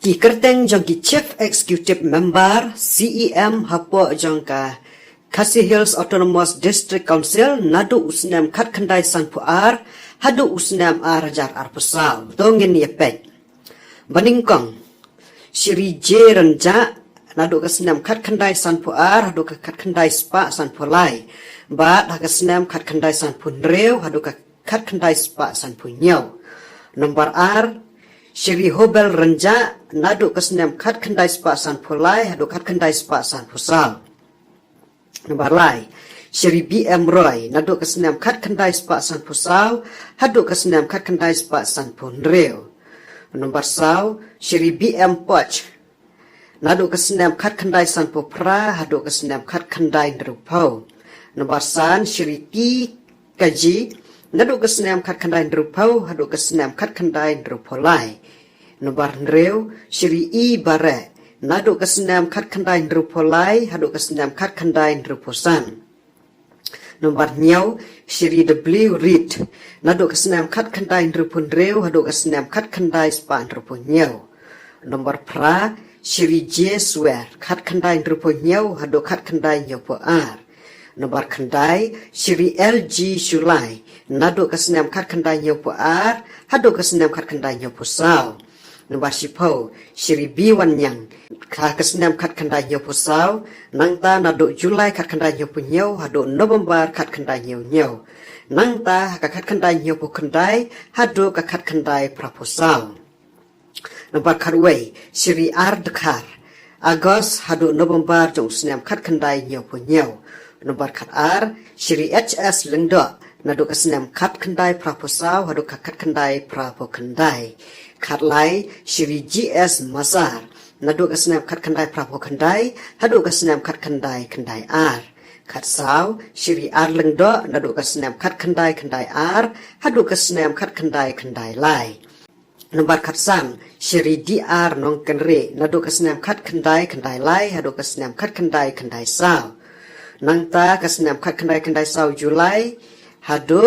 Ki kerteng jong ki Chief Executive Member CEM hapo jong ka Khasi Hills Autonomous District Council nadu usnam khat khandai sanpu ar hadu usnam ar jar ar pusal tongin yepet baningkong Shri J Ranja nadu kasnam khat khandai sanpu ar hadu ka khat khandai spa sanpu lai ba hakasnam khat khandai sanpu rew hadu ka khat khandai spa sanpu nyau nomor ar Shri Hobel Ranja nadu kasnam khat khandai spa sanpu lai hadu khat khandai spa sanpu sal nomor lai Shri BM Roy nadu kasnam khat khandai spa sanpu sal hadu kasnam khat khandai spa sanpu rew nomor saw Shri BM Poch nadu kasnam khat khandai sanpu pra hadu kasnam khat khandai drupau nomor san Shri P Kaji nadu kasnam khat khandai drupau hadu kasnam khat khandai drupolai nomor rew Shri E Bare nadu kasnam khat khandai drupolai hadu kasnam khat khandai druposan nomor nyau Shri W Reed nadu kasnam khat khandai drupun rew hadu kasnam khat khandai span drupun nyau nomor pra Shri J Swer khat khandai drupun nyau hadu khat khandai nyau po ar nomor khandai Shri LG Shulai nadu kasnam khat khandai nyau po ar hadu kasnam khat khandai nyau po saw nomor sipo Shri B1 Yang kasnam khat khandai nyau po saw nangta nadu Julai khat khandai nyau po nyau hadu November khat khandai nyau nangta khat khandai nyau po khandai hadu khat khandai proposal nomor karway Shri R Dekar Agos hadu November jong snam khat khandai nyau po nyau nomor khat ar Shri HS Lengdo nadu kasnam khat khandai proposal hadu khat khandai prapo khandai khat lai Shri GS Masar nadu kasnam khat khandai prapo khandai hadu kasnam khat khandai khandai ar khat saw Shri R Lengdo nadu kasnam khat khandai khandai ar hadu kasnam khat khandai khandai lai nomor khat sam Shri DR Nongkenre nadu kasnam khat khandai khandai lai hadu kasnam khat khandai khandai saw nangta kasnam khat khandai khandai saw Julai hadu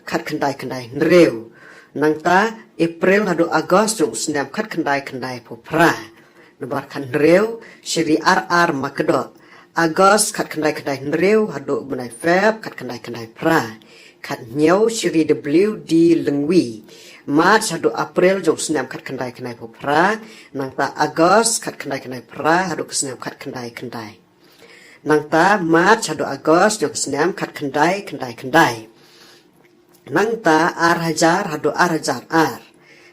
khat khandai khandai rew nangta April hadu Agos jong snam khat khandai khandai popra nomor khan rew Shri RR Makdo Agos khat khandai khandai rew hadu bunai Feb khat khandai khandai pra khat nyau Shri WD Lengwi March hadu April jong snam khat khandai khandai popra nangta Agos khat khandai khandai pra hadu snam khat khandai khandai nangta March hadu Agos jong snam khat khandai khandai nangta Ar-Hajar hadu Ar-Hajar ar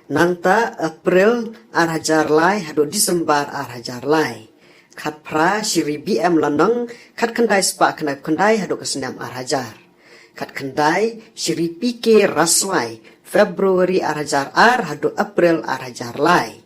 nangta April Ar-Hajar lai hadu Desember Ar-Hajar lai khat pra Shri BM Lanang khat khandai spa khandai hadu kasnam Ar-Hajar khat khandai Shri PK Raswai Februari Ar-Hajar ar hadu April Ar-Hajar lai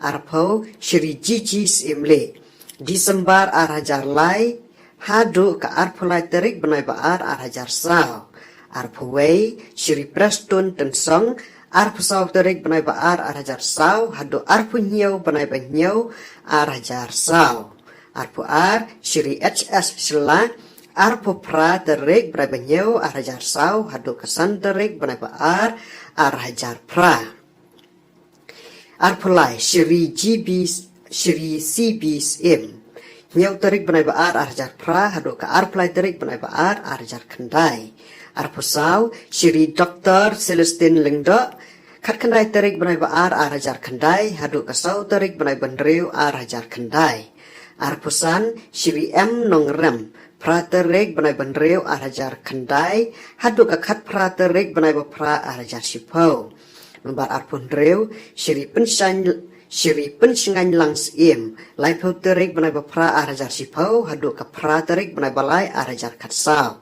arpo Shri Gigi Simle Desember Ar-Hajar lai hadu ka arpulai terik benai baar Ar-Hajar saw arpaway Shri Preston Tensong arpasaw terik benai baar Ar-Hajar saw hadu arpunyau benai banyau Ar-Hajar saw arpu ar Shri HS Sela arpu pra terik benai banyau Ar-Hajar saw hadu kesan terik benai baar Ar-Hajar pra arpulai Shri CBSM nyau terik benai baar Ar-Hajar pra hadu ka arpulai terik benai baar Ar-Hajar khandai arpusaw Shri Dr. Celestine Lengdo khat khandai terik benai baar Ar-Hajar khandai hadu kasaw terik benai benrew Ar-Hajar khandai arpusan Shri M Nongrem pra terik benai benrew Ar-Hajar khandai hadu ka khat pra terik benai bapra Ar-Hajar sipau nomor arpun rew Shri Pensingan Langs Im lai pau terik benai bapra Ar-Hajar sipau hadu ka pra terik benai balai Ar-Hajar khatsaw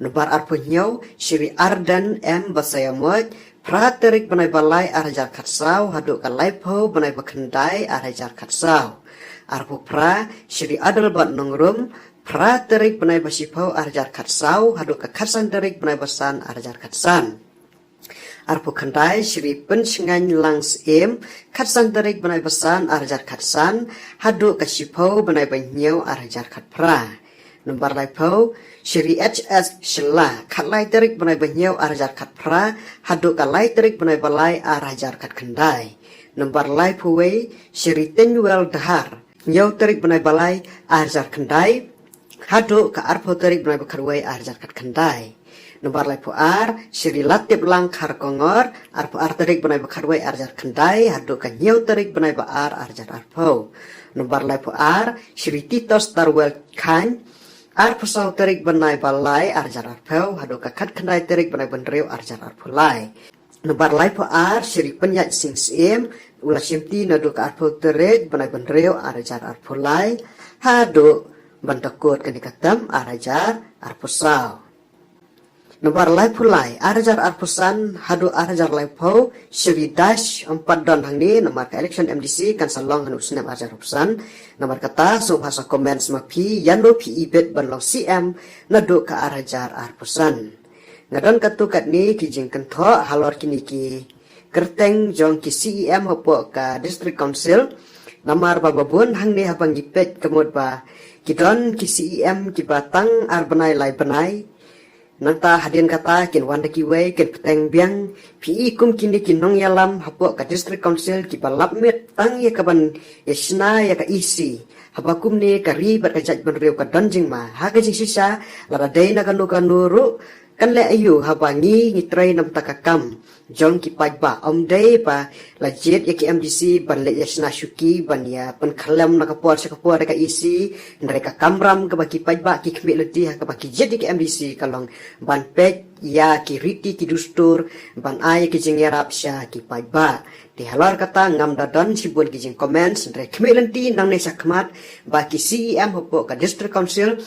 nomor arpunyau Shri Ardan M Basayamot pra terik benai balai Ar-Hajar khatsaw hadu ka lai pau benai bakhandai Ar-Hajar khatsaw arpu pra Shri Adelbat Nongrum pra terik benai basipau Ar-Hajar khatsaw hadu ka khatsan terik benai basan Ar-Hajar khatsan arpu khandai Shri Pensingan Langs Im khatsan terik benai basan Ar-Hajar khatsan hadu ka sipau benai banyau Ar-Hajar khatpra nomor lai pau Shri HS Shela khat lai terik benai banyau Ar-Hajar khatpra hadu ka lai terik benai balai Ar-Hajar khat khandai Nomor lai puwe Shri Tenuel Dahar nyau terik benai balai arjar kendai hadu ka arpo terik benai bekarwai arjar kat kendai. Nomor lai puar Shri Latip Lang Kongor arpo terik benai bekarwai arjar kendai hadu ka nyau terik benai baar arjar arpo. Nomor lai puar Shri Titos Darwel Khan arpo sau terik benai balai arjar arpo hadu ka kat kendai terik benai benreu arjar arpo lai. Nomor lai puar Shri Penyat Sing Sim ulah simti nadu ka arpo terik benai benreu arjar arpo lai hadu bantakut kanikatam arajar arpo sau. Nomor lai pulai arajar arpusan hadu arajar lai pau Shri Dash 4 don hangni nomor ka election MDC kan salong hanu senam arajar arpusan nomor kata so bahasa komen semapi yando pi ibet banlong CM nadu ka arajar arpusan ngadon katukat ni kijing kentho halor kini ki kerteng jong ki CM hopo ka district council nomor bababun hangni habang gipet kemud ba kidon ki CM ki batang arbanai lai benai nanta hadian kata kin wanda ki wei kin peteng biang pi kum kini kin nong yalam hapo ka district council ki balap met tang ya kaban yasna ya ka isi habakum ni ka ribat ka jaj benreu ka donjing ma ha ka jing sisa lara dei na kanu kanuru kan le ayu habangi ngitrai nam takakam jong ki pajba om dei pa lajet ya ki MDC ban le yasna syuki ban ya pen khalam na kapor ka isi mereka kamram ka baki pajba ki kmi leti ha ka baki jet ki MDC kalong ban pek ya ki riti ki dustur ban ay ki jing yarap sya ki pajba di halar kata ngam dadan sibun ki jing comments re kmi lenti nang ne sakmat baki CEM hopo ka district council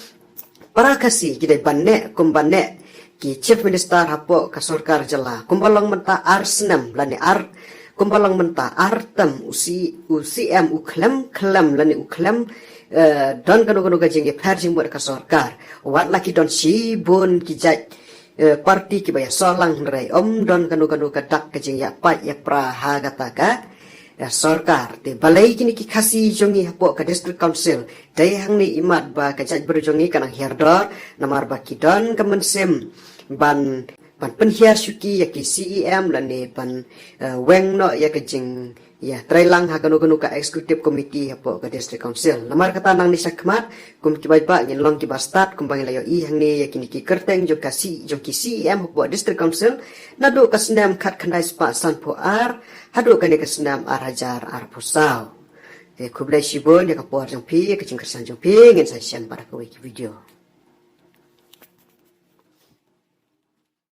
para kasih kidai banne kumbanne ki chief minister hapo ka sarkar jala kumbalong menta arsenam lani ar kumbalong menta artem UCM uklam lani uklam don kanu gajing perjing buat ka sarkar wat laki don sibun ki jaj parti ki baya solang rai om don kanu ka dak gajing ya pat ya praha kataka ya sarkar te balai kini ki kasi jongi hapo ka district council dai hang ni imat ba ka jaj berjongi kanang herdor namar ba kidon kemensem ban penhiar syuki ya ki CEM dan ni ban weng no ya kejing ya trailang ha kanu ka executive committee hapo ka district council namar kata nang ni sakmat kum ki bai ba ngin long ki bastat kum bang layo i hang ni ya kini ki kerteng jo ki CEM hapo district council nadu ka senam khat khandai spa san po ar hadu ka ni ka senam arajar arpusau kublai shibon ya ka por jong pi ka jing kersan jong pi ngin sa siam para ko video